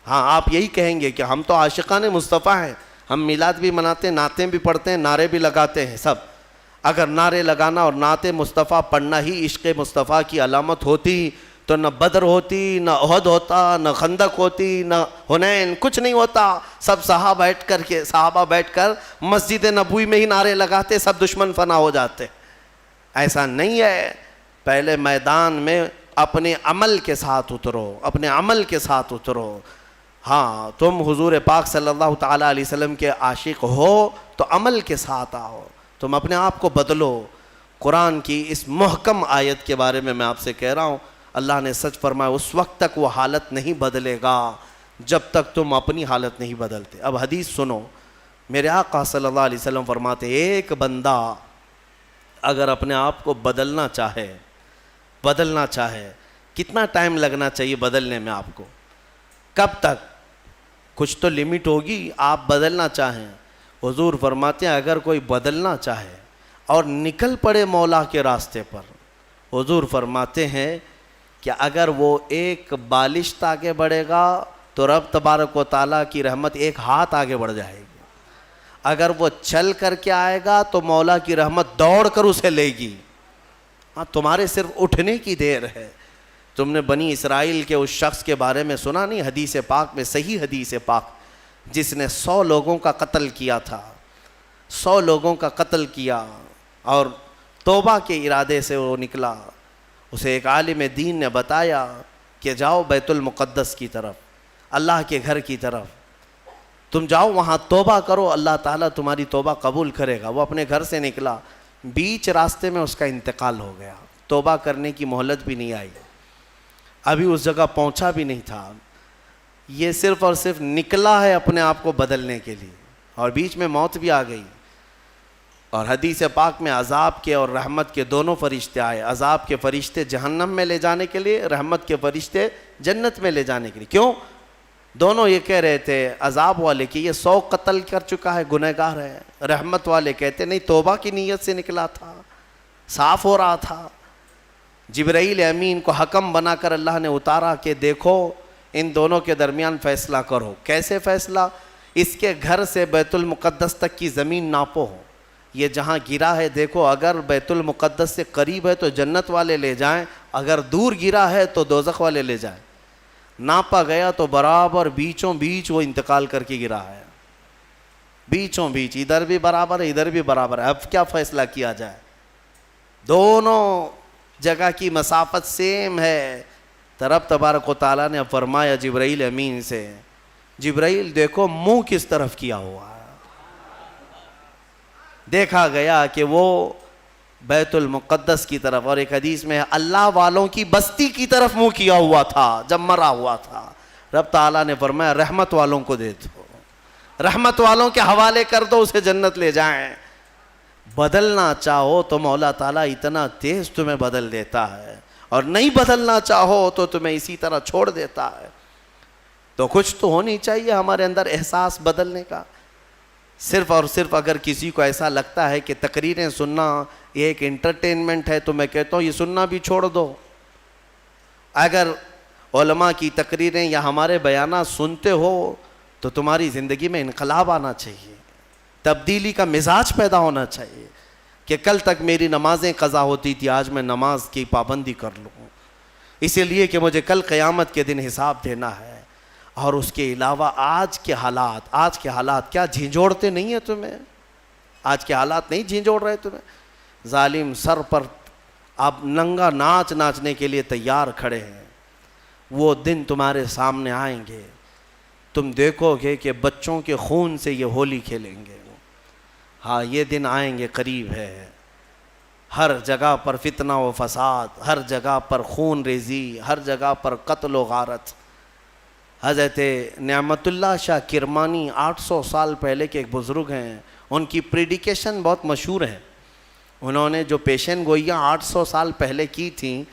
Speaker 1: ہاں آپ یہی کہیں گے کہ ہم تو عاشقان مصطفیٰ ہیں, ہم میلاد بھی مناتے ہیں, نعتیں بھی پڑھتے ہیں, نعرے بھی لگاتے ہیں سب. اگر نعرے لگانا اور نعت مصطفیٰ پڑھنا ہی عشق مصطفیٰ کی علامت ہوتی تو نہ بدر ہوتی, نہ احد ہوتا, نہ خندق ہوتی, نہ حنین, کچھ نہیں ہوتا. سب صحابہ بیٹھ کر مسجد نبوی میں ہی نعرے لگاتے, سب دشمن فنا ہو جاتے. ایسا نہیں ہے. پہلے میدان میں اپنے عمل کے ساتھ اترو, اپنے عمل کے ساتھ اترو. ہاں تم حضور پاک صلی اللہ تعالیٰ علیہ وسلم کے عاشق ہو تو عمل کے ساتھ آؤ, تم اپنے آپ کو بدلو. قرآن کی اس محکم آیت کے بارے میں آپ سے کہہ رہا ہوں, اللہ نے سچ فرمایا اس وقت تک وہ حالت نہیں بدلے گا جب تک تم اپنی حالت نہیں بدلتے. اب حدیث سنو, میرے آقا صلی اللہ علیہ وسلم فرماتے ایک بندہ اگر اپنے آپ کو بدلنا چاہے, کتنا ٹائم لگنا چاہیے بدلنے میں آپ کو؟ کب تک؟ کچھ تو لمٹ ہوگی، آپ بدلنا چاہیں۔ حضور فرماتے ہیں اگر کوئی بدلنا چاہے اور نکل پڑے مولا کے راستے پر، حضور فرماتے ہیں کہ اگر وہ ایک بالشت آگے بڑھے گا تو رب تبارک و تعالیٰ کی رحمت ایک ہاتھ آگے بڑھ جائے گی۔ اگر وہ چل کر کے آئے گا تو مولا کی رحمت دوڑ کر اسے لے گی۔ ہاں، تمہارے صرف اٹھنے کی دیر ہے۔ تم نے بنی اسرائیل کے اس شخص کے بارے میں سنا نہیں؟ حدیث پاک میں، صحیح حدیث پاک، جس نے 100 لوگوں کا قتل کیا تھا، 100 لوگوں کا قتل کیا اور توبہ کے ارادے سے وہ نکلا۔ اسے ایک عالم دین نے بتایا کہ جاؤ بیت المقدس کی طرف، اللہ کے گھر کی طرف، تم جاؤ وہاں توبہ کرو، اللہ تعالیٰ تمہاری توبہ قبول کرے گا۔ وہ اپنے گھر سے نکلا، بیچ راستے میں اس کا انتقال ہو گیا، توبہ کرنے کی مہلت بھی نہیں آئی، ابھی اس جگہ پہنچا بھی نہیں تھا۔ یہ صرف اور صرف نکلا ہے اپنے آپ کو بدلنے کے لیے، اور بیچ میں موت بھی آ گئی۔ اور حدیث پاک میں عذاب کے اور رحمت کے دونوں فرشتے آئے، عذاب کے فرشتے جہنم میں لے جانے کے لیے، رحمت کے فرشتے جنت میں لے جانے کے لیے۔ کیوں؟ دونوں یہ کہہ رہے تھے، عذاب والے کہ یہ 100 قتل کر چکا ہے، گنہگار ہے، رحمت والے کہتے نہیں، توبہ کی نیت سے نکلا تھا، صاف ہو رہا تھا۔ جبرائیل امین کو حکم بنا کر اللہ نے اتارا کہ دیکھو ان دونوں کے درمیان فیصلہ کرو۔ کیسے فیصلہ؟ اس کے گھر سے بیت المقدس تک کی زمین ناپو، یہ جہاں گرا ہے دیکھو، اگر بیت المقدس سے قریب ہے تو جنت والے لے جائیں، اگر دور گرا ہے تو دوزخ والے لے جائیں۔ ناپا گیا تو برابر بیچوں بیچ وہ انتقال کر کے گرا ہے، بیچوں بیچ، ادھر بھی برابر ہے ادھر بھی برابر ہے۔ اب کیا فیصلہ کیا جائے؟ دونوں جگہ کی مسافت سیم ہے۔ رب تبارک و تعالیٰ نے فرمایا جبرائیل امین سے، جبرائیل دیکھو منہ کس طرف کیا ہوا ہے۔ دیکھا گیا کہ وہ بیت المقدس کی طرف، اور ایک حدیث میں اللہ والوں کی بستی کی طرف منہ کیا ہوا تھا جب مرا ہوا تھا۔ رب تعالیٰ نے فرمایا رحمت والوں کو دے دو، رحمت والوں کے حوالے کر دو، اسے جنت لے جائیں۔ بدلنا چاہو تو مولا تعالیٰ اتنا تیز تمہیں بدل دیتا ہے، اور نہیں بدلنا چاہو تو تمہیں اسی طرح چھوڑ دیتا ہے۔ تو کچھ تو ہونی چاہیے ہمارے اندر احساس بدلنے کا۔ صرف اور صرف اگر کسی کو ایسا لگتا ہے کہ تقریریں سننا یہ ایک انٹرٹینمنٹ ہے، تو میں کہتا ہوں یہ سننا بھی چھوڑ دو۔ اگر علماء کی تقریریں یا ہمارے بیانات سنتے ہو تو تمہاری زندگی میں انقلاب آنا چاہیے، تبدیلی کا مزاج پیدا ہونا چاہیے کہ کل تک میری نمازیں قضا ہوتی تھی، آج میں نماز کی پابندی کر لوں، اسی لیے کہ مجھے کل قیامت کے دن حساب دینا ہے۔ اور اس کے علاوہ آج کے حالات کیا جھنجھوڑتے نہیں ہیں تمہیں؟ آج کے حالات نہیں جھنجھوڑ رہے تمہیں؟ ظالم سر پر اب ننگا ناچنے کے لیے تیار کھڑے ہیں۔ وہ دن تمہارے سامنے آئیں گے، تم دیکھو گے کہ بچوں کے خون سے یہ ہولی کھیلیں گے۔ ہاں، یہ دن آئیں گے، قریب ہے۔ ہر جگہ پر فتنہ و فساد، ہر جگہ پر خون ریزی، ہر جگہ پر قتل و غارت۔ حضرت نعمت اللہ شاہ کرمانی 800 سال پہلے کے ایک بزرگ ہیں، ان کی پریڈیکیشن بہت مشہور ہے۔ انہوں نے جو پیشن گوئیاں 800 سال پہلے کی تھیں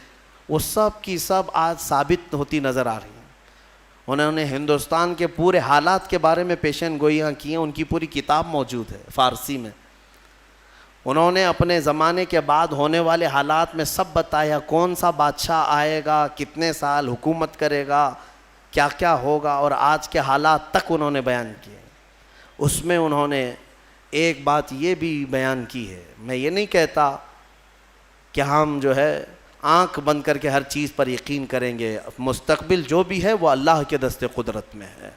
Speaker 1: وہ سب کی سب آج ثابت ہوتی نظر آ رہی ہیں۔ انہوں نے ہندوستان کے پورے حالات کے بارے میں پیشن گوئیاں کی ہیں، ان کی پوری کتاب موجود ہے فارسی میں۔ انہوں نے اپنے زمانے کے بعد ہونے والے حالات میں سب بتایا، کون سا بادشاہ آئے گا، کتنے سال حکومت کرے گا، کیا کیا ہوگا، اور آج کے حالات تک انہوں نے بیان کیے۔ اس میں انہوں نے ایک بات یہ بھی بیان کی ہے، میں یہ نہیں کہتا کہ ہم جو ہے آنکھ بند کر کے ہر چیز پر یقین کریں گے، مستقبل جو بھی ہے وہ اللہ کے دست قدرت میں ہے،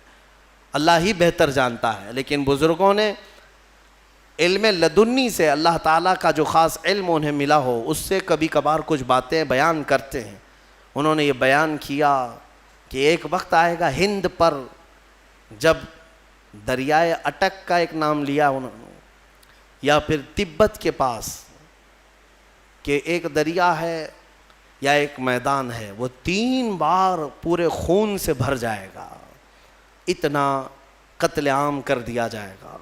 Speaker 1: اللہ ہی بہتر جانتا ہے، لیکن بزرگوں نے علم لدنی سے، اللہ تعالیٰ کا جو خاص علم انہیں ملا ہو، اس سے کبھی کبھار کچھ باتیں بیان کرتے ہیں۔ انہوں نے یہ بیان کیا کہ ایک وقت آئے گا ہند پر، جب دریائے اٹک کا ایک نام لیا انہوں نے، یا پھر تبت کے پاس، کہ ایک دریا ہے یا ایک میدان ہے، وہ 3 بار پورے خون سے بھر جائے گا، اتنا قتل عام کر دیا جائے گا۔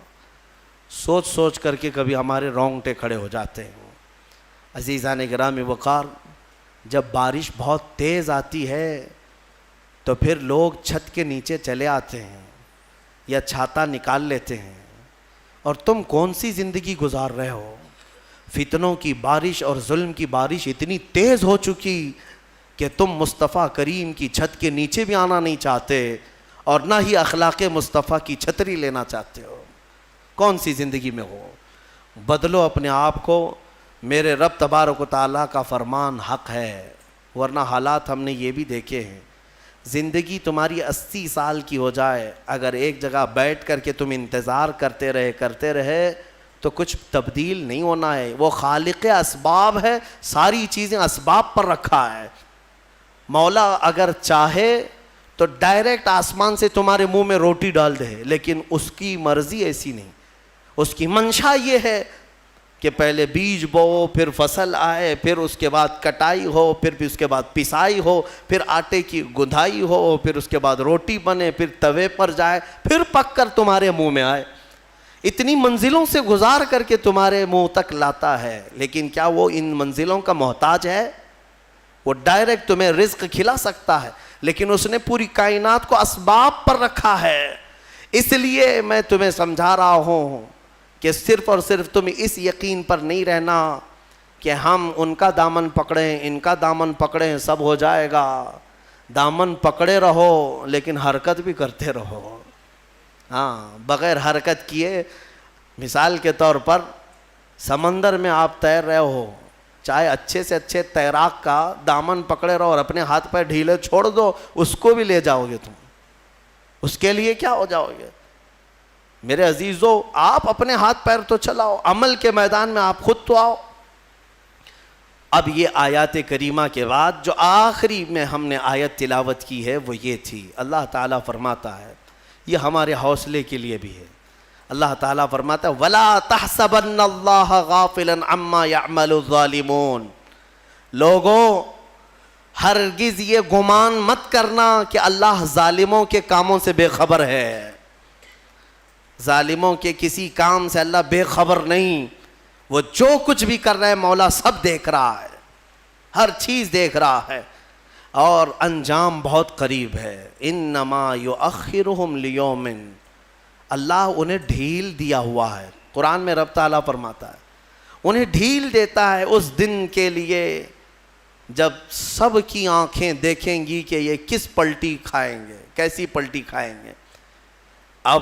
Speaker 1: سوچ سوچ کر کے کبھی ہمارے رونگٹے کھڑے ہو جاتے ہیں۔ عزیزان گرامی وقار، جب بارش بہت تیز آتی ہے تو پھر لوگ چھت کے نیچے چلے آتے ہیں، یا چھاتا نکال لیتے ہیں، اور تم کون سی زندگی گزار رہے ہو؟ فتنوں کی بارش اور ظلم کی بارش اتنی تیز ہو چکی کہ تم مصطفیٰ کریم کی چھت کے نیچے بھی آنا نہیں چاہتے، اور نہ ہی اخلاق مصطفیٰ کی چھتری لینا چاہتے ہو۔ کون سی زندگی میں ہو؟ بدلو اپنے آپ کو، میرے رب تبارک و تعالیٰ کا فرمان حق ہے، ورنہ حالات ہم نے یہ بھی دیکھے ہیں۔ زندگی تمہاری 80 سال کی ہو جائے، اگر ایک جگہ بیٹھ کر کے تم انتظار کرتے رہے تو کچھ تبدیل نہیں ہونا ہے۔ وہ خالق اسباب ہے، ساری چیزیں اسباب پر رکھا ہے۔ مولا اگر چاہے تو ڈائریکٹ آسمان سے تمہارے منہ میں روٹی ڈال دے، لیکن اس کی مرضی ایسی نہیں۔ اس کی منشا یہ ہے کہ پہلے بیج بو، پھر فصل آئے، پھر اس کے بعد کٹائی ہو، پھر اس کے بعد پسائی ہو، پھر آٹے کی گندھائی ہو، پھر اس کے بعد روٹی بنے، پھر توے پر جائے، پھر پک کر تمہارے منہ میں آئے۔ اتنی منزلوں سے گزار کر کے تمہارے منہ تک لاتا ہے، لیکن کیا وہ ان منزلوں کا محتاج ہے؟ وہ ڈائریکٹ تمہیں رزق کھلا سکتا ہے، لیکن اس نے پوری کائنات کو اسباب پر رکھا ہے۔ اس لیے میں تمہیں سمجھا رہا ہوں کہ صرف اور صرف تم اس یقین پر نہیں رہنا کہ ہم ان کا دامن پکڑیں، ان کا دامن پکڑیں، سب ہو جائے گا۔ دامن پکڑے رہو لیکن حرکت بھی کرتے رہو۔ ہاں، بغیر حرکت کیے، مثال کے طور پر سمندر میں آپ تیر رہے ہو، چاہے اچھے سے اچھے تیراک کا دامن پکڑے رہو اور اپنے ہاتھ پیر ڈھیلے چھوڑ دو، اس کو بھی لے جاؤ گے تم، اس کے لیے کیا ہو جاؤ گے؟ میرے عزیزو، آپ اپنے ہاتھ پیر تو چلاؤ، عمل کے میدان میں آپ خود تو آؤ۔ اب یہ آیات کریمہ کے بعد جو آخری میں ہم نے آیت تلاوت کی ہے وہ یہ تھی۔ اللہ تعالیٰ فرماتا ہے، یہ ہمارے حوصلے کے لیے بھی ہے۔ اللہ تعالیٰ فرماتا ہے وَلَا تَحْسَبَنَّ اللَّهَ غَافِلًا عَمَّا يَعْمَلُ الظَّالِمُونَ، لوگوں ہرگز یہ گمان مت کرنا کہ اللہ ظالموں کے کاموں سے بے خبر ہے۔ ظالموں کے کسی کام سے اللہ بے خبر نہیں، وہ جو کچھ بھی کر رہا ہے مولا سب دیکھ رہا ہے، ہر چیز دیکھ رہا ہے، اور انجام بہت قریب ہے۔ انما یؤخرہم لیوم، اللہ انہیں ڈھیل دیا ہوا ہے۔ قرآن میں رب تعالیٰ فرماتا ہے انہیں ڈھیل دیتا ہے اس دن کے لیے جب سب کی آنکھیں دیکھیں گی کہ یہ کس پلٹی کھائیں گے، کیسی پلٹی کھائیں گے۔ اب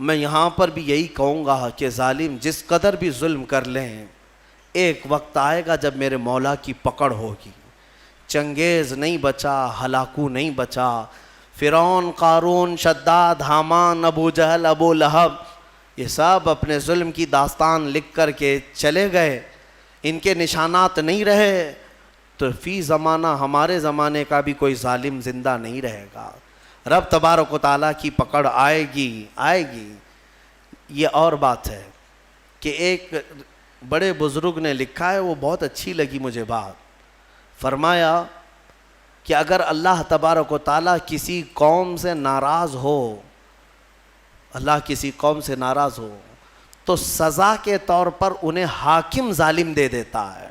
Speaker 1: میں یہاں پر بھی یہی کہوں گا کہ ظالم جس قدر بھی ظلم کر لیں، ایک وقت آئے گا جب میرے مولا کی پکڑ ہوگی۔ چنگیز نہیں بچا، ہلاکو نہیں بچا، فرعون، قارون، شداد، حامان، ابو جہل، ابو لہب، یہ سب اپنے ظلم کی داستان لکھ کر کے چلے گئے، ان کے نشانات نہیں رہے، تو فی زمانہ ہمارے زمانے کا بھی کوئی ظالم زندہ نہیں رہے گا۔ رب تبارک و تعالیٰ کی پکڑ آئے گی، آئے گی۔ یہ اور بات ہے کہ ایک بڑے بزرگ نے لکھا ہے، وہ بہت اچھی لگی مجھے بات، فرمایا کہ اگر اللہ تبارک و تعالیٰ کسی قوم سے ناراض ہو، اللہ کسی قوم سے ناراض ہو تو سزا کے طور پر انہیں حاکم ظالم دے دیتا ہے۔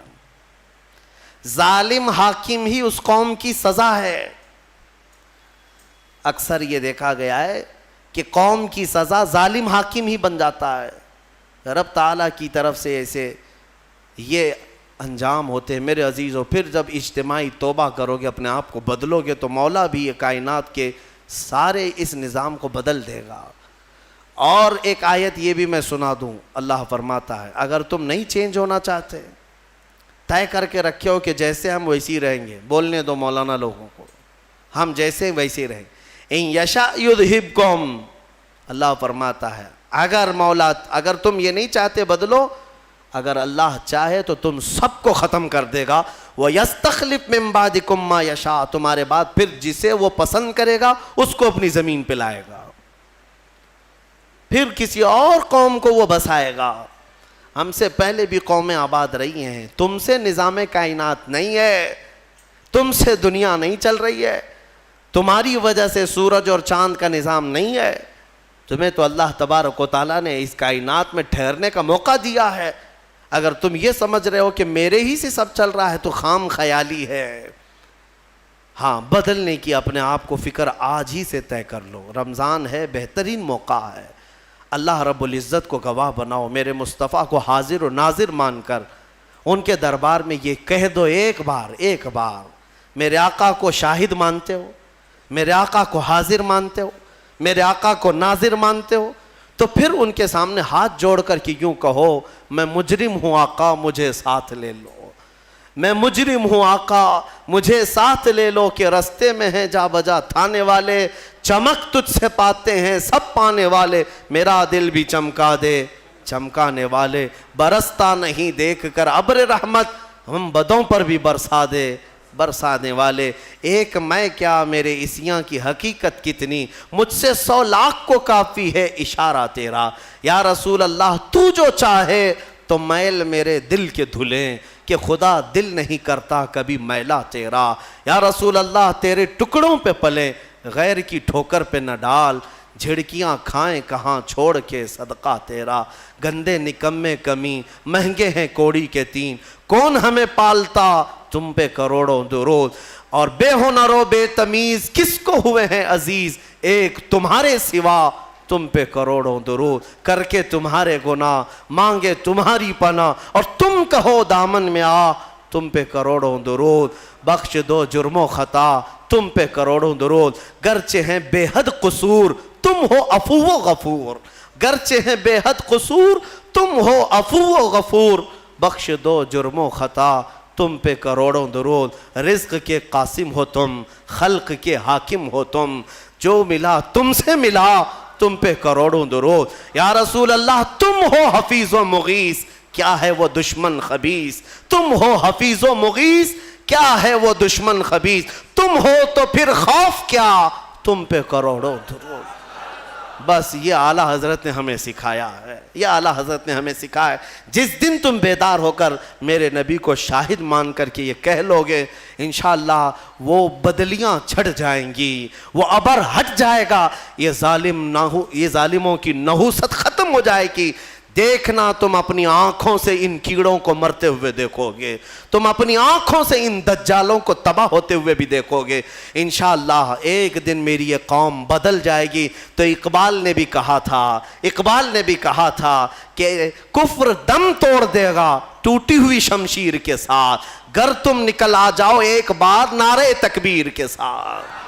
Speaker 1: ظالم حاکم ہی اس قوم کی سزا ہے۔ اکثر یہ دیکھا گیا ہے کہ قوم کی سزا ظالم حاکم ہی بن جاتا ہے۔ رب تعالیٰ کی طرف سے ایسے یہ انجام ہوتے ہیں میرے عزیزوں۔ پھر جب اجتماعی توبہ کرو گے، اپنے آپ کو بدلو گے، تو مولا بھی یہ کائنات کے سارے اس نظام کو بدل دے گا۔ اور ایک آیت یہ بھی میں سنا دوں، اللہ فرماتا ہے اگر تم نہیں چینج ہونا چاہتے، طے کر کے رکھے ہو کہ جیسے ہم ویسے ہی رہیں گے، بولنے دو مولانا لوگوں کو، ہم جیسے ویسے ہی رہیں گے۔ ان یشاء یذھبکم، اللہ فرماتا ہے اگر تم یہ نہیں چاہتے بدلو، اگر اللہ چاہے تو تم سب کو ختم کر دے گا۔ وَيَسْتَخْلِفْ مِن بَعْدِكُم مَّا يَشَاءُ، تمہارے بعد پھر جسے وہ پسند کرے گا اس کو اپنی زمین پہ لائے گا، پھر کسی اور قوم کو وہ بسائے گا۔ ہم سے پہلے بھی قومیں آباد رہی ہیں، تم سے نظام کائنات نہیں ہے، تم سے دنیا نہیں چل رہی ہے، تمہاری وجہ سے سورج اور چاند کا نظام نہیں ہے، تمہیں تو اللہ تبارک و تعالیٰ نے اس کائنات میں ٹھہرنے کا موقع دیا ہے۔ اگر تم یہ سمجھ رہے ہو کہ میرے ہی سے سب چل رہا ہے تو خام خیالی ہے۔ ہاں بدلنے کی اپنے آپ کو فکر آج ہی سے طے کر لو. رمضان ہے، بہترین موقع ہے. اللہ رب العزت کو گواہ بناؤ، میرے مصطفیٰ کو حاضر و ناظر مان کر ان کے دربار میں یہ کہہ دو ایک بار میرے آقا کو شاہد مانتے ہو، میرے آقا کو حاضر مانتے ہو، میرے آقا کو ناظر مانتے ہو، تو پھر ان کے سامنے ہاتھ جوڑ کر کے یوں کہو میں مجرم ہوں آقا مجھے ساتھ لے لو، میں مجرم ہوں آقا مجھے ساتھ لے لو، کہ رستے میں ہیں جا بجا تھانے والے، چمک تجھ سے پاتے ہیں سب پانے والے، میرا دل بھی چمکا دے چمکانے والے، برستا نہیں دیکھ کر ابر رحمت، ہم بدوں پر بھی برسا دے برسانے والے. ایک میں کیا میرے عصیاں کی حقیقت کتنی، مجھ سے 100 لاکھ کو کافی ہے اشارہ تیرا. یا رسول اللہ تو جو چاہے تو میل میرے دل کے دھلیں، کہ خدا دل نہیں کرتا کبھی میلا تیرا. یا رسول اللہ تیرے ٹکڑوں پہ پلیں، غیر کی ٹھوکر پہ نہ ڈال، جھڑکیاں کھائیں کہاں چھوڑ کے صدقہ تیرا. گندے نکمے کمی مہنگے ہیں کوڑی کے 3، کون ہمیں پالتا تم پہ کروڑوں درود. اور بے ہنر و بے تمیز کس کو ہوئے ہیں عزیز، ایک تمہارے سوا تم پہ کروڑوں درود. کر کے تمہارے گناہ مانگے تمہاری پناہ، اور تم کہو دامن میں آ تم پہ کروڑوں درود. بخش دو جرم و خطا تم پہ کروڑوں درود. گرچہ ہیں بے حد قصور تم ہو عفو و غفور، گرچہ ہیں بے حد قصور تم ہو عفو و غفور. بخش دو جرم و خطا تم پہ کروڑوں درود. رزق کے قاسم ہو تم، خلق کے حاکم ہو تم، جو ملا تم سے ملا تم پہ کروڑوں درود. یا رسول اللہ تم ہو حفیظ و مغیث، کیا ہے وہ دشمن خبیث. تم ہو حفیظ و مغیث، کیا ہے وہ دشمن خبیث. تم ہو تو پھر خوف کیا تم پہ کروڑوں درود. بس یہ اعلیٰ حضرت نے ہمیں سکھایا ہے، یہ اعلیٰ حضرت نے ہمیں سکھایا ہے. جس دن تم بیدار ہو کر میرے نبی کو شاہد مان کر کے یہ کہہ لوگے، انشاءاللہ وہ بدلیاں چھٹ جائیں گی، وہ ابر ہٹ جائے گا، یہ ظالموں کی نحوست ختم ہو جائے گی. دیکھنا تم اپنی آنکھوں سے ان کیڑوں کو مرتے ہوئے دیکھو گے، تم اپنی آنکھوں سے ان دجالوں کو تباہ ہوتے ہوئے بھی دیکھو گے. انشاءاللہ ایک دن میری یہ قوم بدل جائے گی. تو اقبال نے بھی کہا تھا کہ کفر دم توڑ دے گا ٹوٹی ہوئی شمشیر کے ساتھ، گر تم نکل آ جاؤ ایک بار نعرے تکبیر کے ساتھ.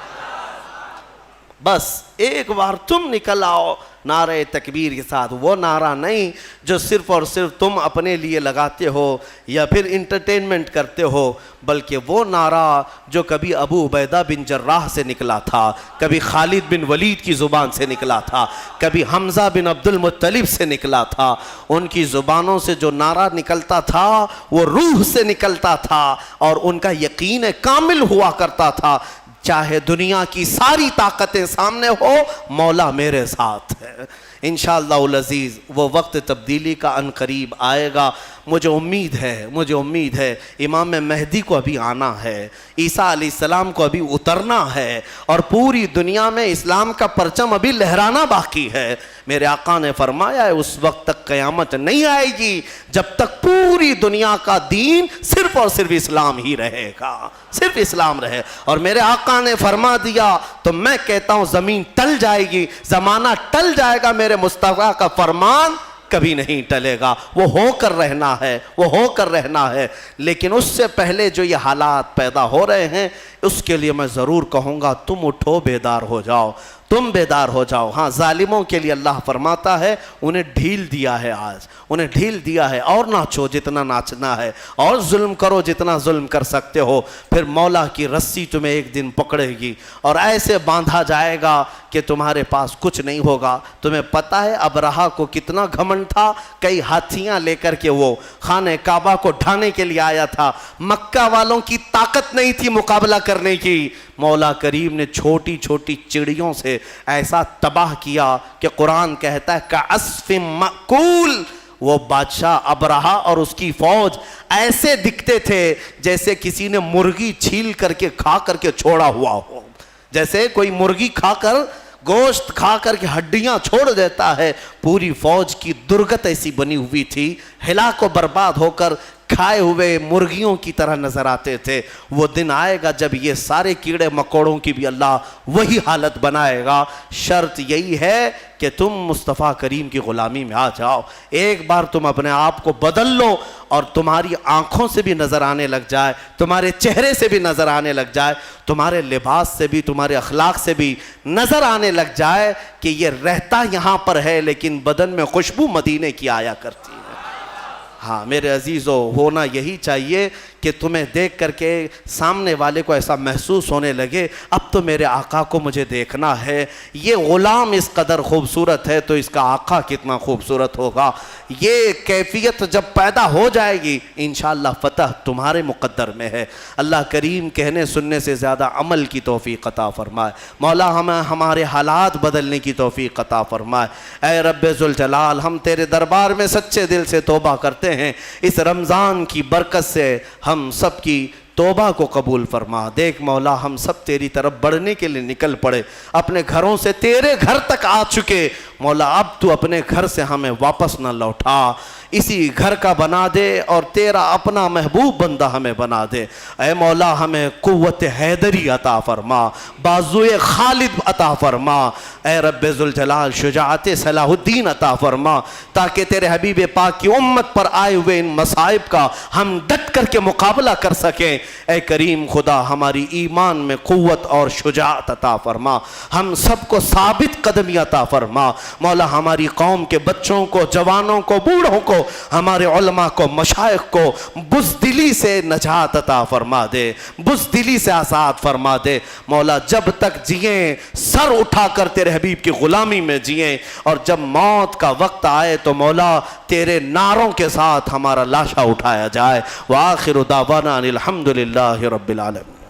Speaker 1: بس ایک بار تم نکل آؤ نعرہ تکبیر کے ساتھ. وہ نعرہ نہیں جو صرف اور صرف تم اپنے لیے لگاتے ہو یا پھر انٹرٹینمنٹ کرتے ہو، بلکہ وہ نعرہ جو کبھی ابو عبیدہ بن جراح سے نکلا تھا، کبھی خالد بن ولید کی زبان سے نکلا تھا، کبھی حمزہ بن عبد المطلب سے نکلا تھا. ان کی زبانوں سے جو نعرہ نکلتا تھا وہ روح سے نکلتا تھا، اور ان کا یقین کامل ہوا کرتا تھا، چاہے دنیا کی ساری طاقتیں سامنے ہو مولا میرے ساتھ ہے. انشاءاللہ العزیز وہ وقت تبدیلی کا ان قریب آئے گا. مجھے امید ہے امام مہدی کو ابھی آنا ہے، عیسیٰ علیہ السلام کو ابھی اترنا ہے، اور پوری دنیا میں اسلام کا پرچم ابھی لہرانا باقی ہے. میرے آقا نے فرمایا ہے اس وقت تک قیامت نہیں آئے گی جب تک پوری دنیا کا دین صرف اور صرف اسلام ہی رہے گا، صرف اسلام رہے. اور میرے آقا نے فرما دیا تو میں کہتا ہوں زمین ٹل جائے گی، زمانہ ٹل جائے گا، میرے مصطفیٰ کا فرمان کبھی نہیں ٹلے گا. وہ ہو کر رہنا ہے. لیکن اس سے پہلے جو یہ حالات پیدا ہو رہے ہیں اس کے لیے میں ضرور کہوں گا تم اٹھو، بیدار ہو جاؤ. ہاں ظالموں کے لیے اللہ فرماتا ہے انہیں ڈھیل دیا ہے، اور ناچو جتنا ناچنا ہے، اور ظلم کرو جتنا ظلم کر سکتے ہو. پھر مولا کی رسی تمہیں ایک دن پکڑے گی اور ایسے باندھا جائے گا کہ تمہارے پاس کچھ نہیں ہوگا. تمہیں پتہ ہے ابرہا کو کتنا گھمنڈ تھا، کئی ہاتھیاں لے کر کے وہ خانہ کعبہ کو ڈھانے کے لیے آیا تھا. مکہ والوں کی طاقت نہیں تھی مقابلہ کرنے کی. مولا کریم نے چھوٹی چھوٹی چڑیوں سے ایسا تباہ کیا کہ قرآن کہتا ہے کعصف مأکول. وہ بادشاہ ابرہا اور اس کی فوج ایسے دکھتے تھے جیسے کسی نے مرغی چھیل کر کے کھا کر کے چھوڑا ہوا ہو. جیسے کوئی مرغی کھا کر گوشت کھا کر کے ہڈیاں چھوڑ دیتا ہے. پوری فوج کی درگت ایسی بنی ہوئی تھی، ہلاک و برباد ہو کر کھائے ہوئے مرغیوں کی طرح نظر آتے تھے. وہ دن آئے گا جب یہ سارے کیڑے مکوڑوں کی بھی اللہ وہی حالت بنائے گا. شرط یہی ہے کہ تم مصطفیٰ کریم کی غلامی میں آ جاؤ. ایک بار تم اپنے آپ کو بدل لو اور تمہاری آنکھوں سے بھی نظر آنے لگ جائے, تمہارے چہرے سے بھی نظر آنے لگ جائے, تمہارے لباس سے بھی, تمہارے اخلاق سے بھی نظر آنے لگ جائے کہ یہ رہتا یہاں پر ہے لیکن بدن میں خوشبو مدینے کی آیا کرتی ہے. ہاں میرے عزیزو, ہونا یہی چاہیے کہ تمہیں دیکھ کر کے سامنے والے کو ایسا محسوس ہونے لگے اب تو میرے آقا کو مجھے دیکھنا ہے. یہ غلام اس قدر خوبصورت ہے تو اس کا آقا کتنا خوبصورت ہوگا. یہ کیفیت جب پیدا ہو جائے گی انشاءاللہ فتح تمہارے مقدر میں ہے. اللہ کریم کہنے سننے سے زیادہ عمل کی توفیق عطا فرمائے. مولا ہمیں ہمارے حالات بدلنے کی توفیق عطا فرمائے. اے رب ذوالجلال, ہم تیرے دربار میں سچے دل سے توبہ کرتے ہیں. اس رمضان کی برکت سے ہم سب کی توبہ کو قبول فرما. دیکھ مولا, ہم سب تیری طرف بڑھنے کے لیے نکل پڑے, اپنے گھروں سے تیرے گھر تک آ چکے. مولا اب تو اپنے گھر سے ہمیں واپس نہ لوٹا, اسی گھر کا بنا دے اور تیرا اپنا محبوب بندہ ہمیں بنا دے. اے مولا ہمیں قوت حیدری عطا فرما, بازوئے خالد عطا فرما. اے رب ذوالجلال شجاعت صلاح الدین عطا فرما تاکہ تیرے حبیب پاک کی امت پر آئے ہوئے ان مصائب کا ہم ڈٹ کر کے مقابلہ کر سکیں. اے کریم خدا ہماری ایمان میں قوت اور شجاعت عطا فرما, ہم سب کو ثابت قدمی عطا فرما. مولا ہماری قوم کے بچوں کو, جوانوں کو, بوڑھوں کو, ہمارے علماء کو, مشائخ کو بزدلی سے نجات عطا فرما دے, بزدلی سے آزاد فرما دے. مولا جب تک جئیں سر اٹھا کر تیرے حبیب کی غلامی میں جئیں, اور جب موت کا وقت آئے تو مولا تیرے نعروں کے ساتھ ہمارا لاشا اٹھایا جائے. وآخر دعوانا الحمدللہ رب العالمین.